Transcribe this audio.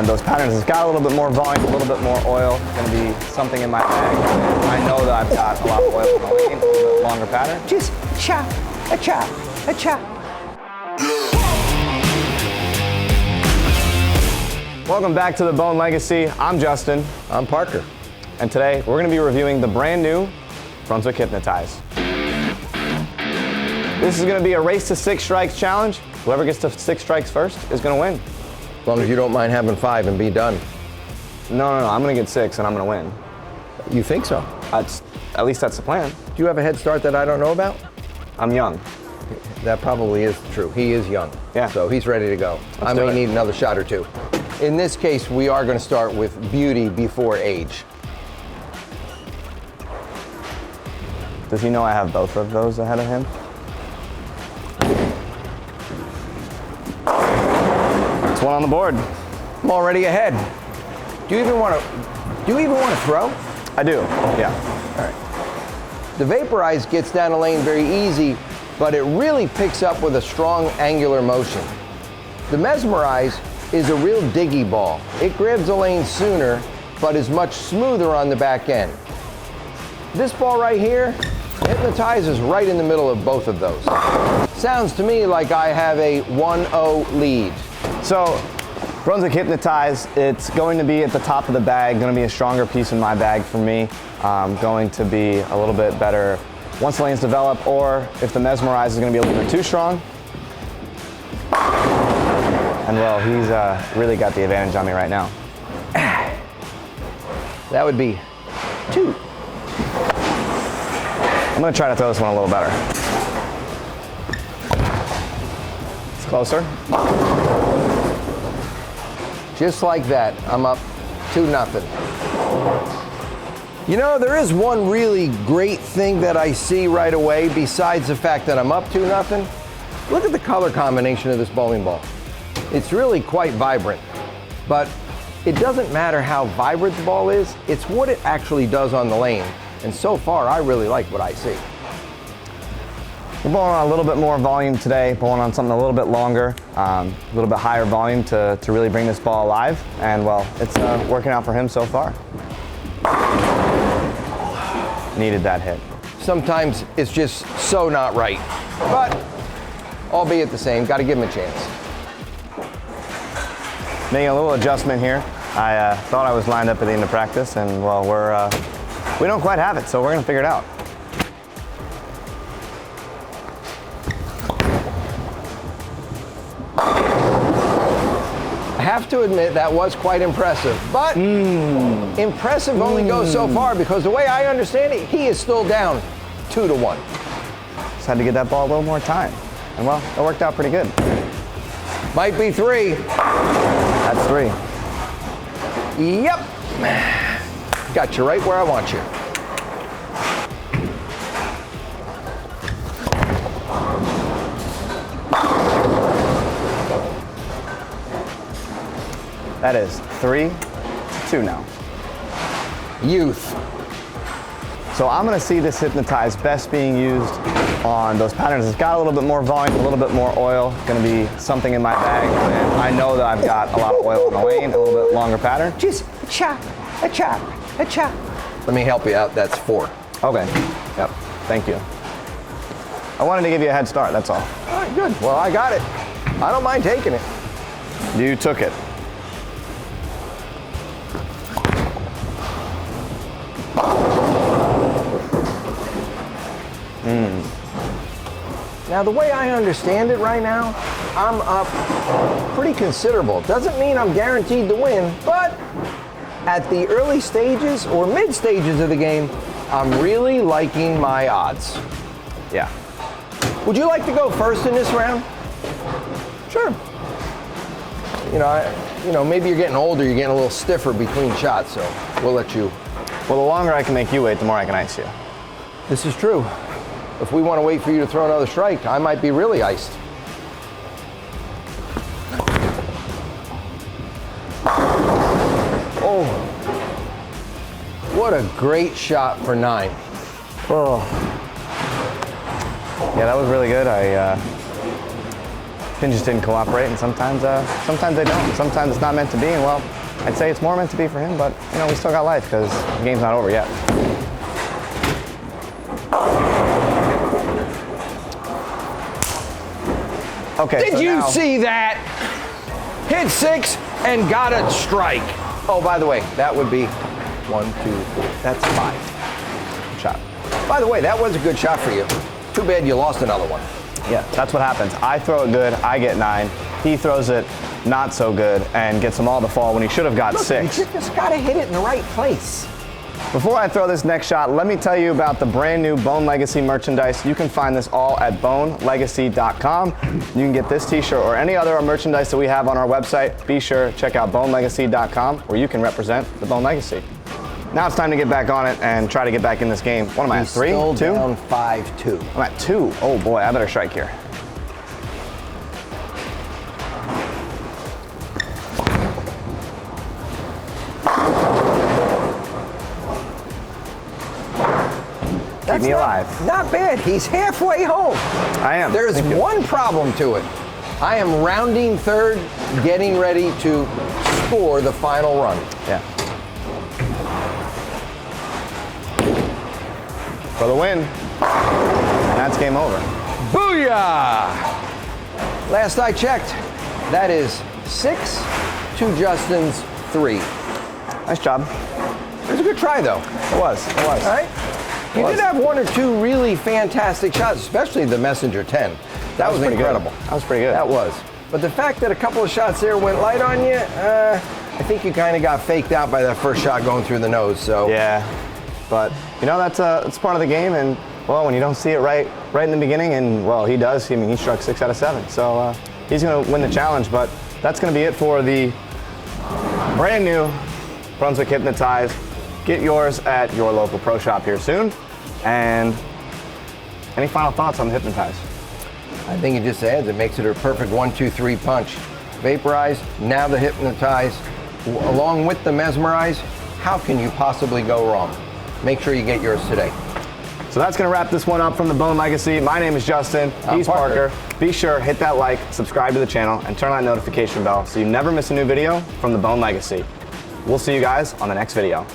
Those patterns, it's got a little bit more volume, a little bit more oil. It's going to be something in my bag. I know that I've got a lot of oil in the lane, a little bit longer pattern. Just cha, a cha, a cha. Welcome back to the Bohn Legacy. I'm Justin. I'm Parker. And today we're going to be reviewing the brand new Brunswick Hypnotize. This is going to be a race to 6 strikes challenge. Whoever gets to 6 strikes first is going to win. As long as you don't mind having 5 and be done. No, I'm going to get 6 and I'm going to win. You think so? At least that's the plan. Do you have a head start that I don't know about? I'm young. That probably is true. He is young. Yeah. So he's ready to go. I may need another shot or 2. In this case, we are going to start with beauty before age. Does he know I have both of those ahead of him? It's 1 on the board. I'm already ahead. Do you even want to throw? I do, yeah. All right. The Vaporize gets down a lane very easy, but it really picks up with a strong angular motion. The Mesmerize is a real diggy ball. It grabs the lane sooner, but is much smoother on the back end. This ball right here, Hypnotize is right in the middle of both of those. Sounds to me like I have a 1-0 lead. So, Brunswick Hypnotize, it's going to be at the top of the bag, going to be a stronger piece in my bag for me, going to be a little bit better once the lanes develop, or if the Mesmerize is going to be a little bit too strong. And well, he's really got the advantage on me right now. That would be 2. I'm going to try to throw this one a little better. It's closer. Just like that, I'm up 2-0. You know, there is one really great thing that I see right away besides the fact that I'm up 2-0. Look at the color combination of this bowling ball. It's really quite vibrant, but it doesn't matter how vibrant the ball is, it's what it actually does on the lane. And so far, I really like what I see. We're bowling on a little bit more volume today, bowling on something a little bit longer, a little bit higher volume to really bring this ball alive. And well, it's working out for him so far. Needed that hit. Sometimes it's just so not right, but albeit the same, got to give him a chance. Making a little adjustment here. I thought I was lined up at the end of practice, and well, we don't quite have it, so we're gonna figure it out. I have to admit that was quite impressive, but impressive only goes so far because the way I understand it, he is still down 2-1. Just had to get that ball a little more time, and well, it worked out pretty good. Might be 3. That's 3. Yep. Got you right where I want you. That is 3-2 now. Youth. So I'm gonna see this Hypnotize best being used on those patterns. It's got a little bit more volume, a little bit more oil. It's gonna be something in my bag. And I know that I've got a lot of oil in the lane, a little bit longer pattern. Just a cha, a cha, a cha. Let me help you out. That's 4. Okay, yep, thank you. I wanted to give you a head start, that's all. All right, good. Well, I got it. I don't mind taking it. You took it. Now, the way I understand it right now, I'm up pretty considerable. Doesn't mean I'm guaranteed to win, but at the early stages or mid stages of the game, I'm really liking my odds. Yeah. Would you like to go first in this round? Sure. You know, maybe you're getting older, you're getting a little stiffer between shots, so we'll let you. Well, the longer I can make you wait, the more I can ice you. This is true. If we want to wait for you to throw another strike, I might be really iced. Oh, what a great shot for 9. Oh. Yeah, that was really good. things just didn't cooperate, and sometimes they don't. Sometimes it's not meant to be, and well, I'd say it's more meant to be for him, but you know, we still got life because the game's not over yet. Okay. Did you see that? Hit 6 and got a strike. Oh, by the way, that would be 1, 2, 3. That's 5. Good shot. By the way, that was a good shot for you. Too bad you lost another one. Yeah, that's what happens. I throw it good, I get 9. He throws it not so good and gets them all to fall when he should have got 6. You just gotta hit it in the right place. Before I throw this next shot, let me tell you about the brand new Bohn Legacy merchandise. You can find this all at bohnlegacy.com. You can get this t-shirt or any other merchandise that we have on our website. Be sure to check out bohnlegacy.com where you can represent the Bohn Legacy. Now it's time to get back on it and try to get back in this game. What am I at, 3, 2? Still down 5-2. I'm at 2. Oh boy, I better strike here. Keep me alive. Not bad. He's halfway home. I am. There's one problem to it. I am rounding third, getting ready to score the final run. Yeah. For the win. And that's game over. Booyah! Last I checked, that is 6 to Justin's 3. Nice job. It was a good try, though. It was. It was. All right? You did have 1 or 2 really fantastic shots, especially the Messenger 10. That was pretty incredible. Good. That was pretty good. That was. But the fact that a couple of shots there went light on you, I think you kind of got faked out by that first shot going through the nose. So yeah, but you know it's part of the game, and well, when you don't see it right in the beginning, and well, he does. I mean, he struck 6 out of 7, so he's going to win the challenge. But that's going to be it for the brand new Brunswick Hypnotize. Get yours at your local pro shop here soon. And any final thoughts on the Hypnotize? I think it just adds. It makes it a perfect 1-2-3 punch. Vaporize, now the Hypnotize, along with the Mesmerize. How can you possibly go wrong? Make sure you get yours today. So that's going to wrap this one up from the Bohn Legacy. My name is Justin. He's Parker. Be sure, hit that like, subscribe to the channel, and turn on that notification bell so you never miss a new video from the Bohn Legacy. We'll see you guys on the next video.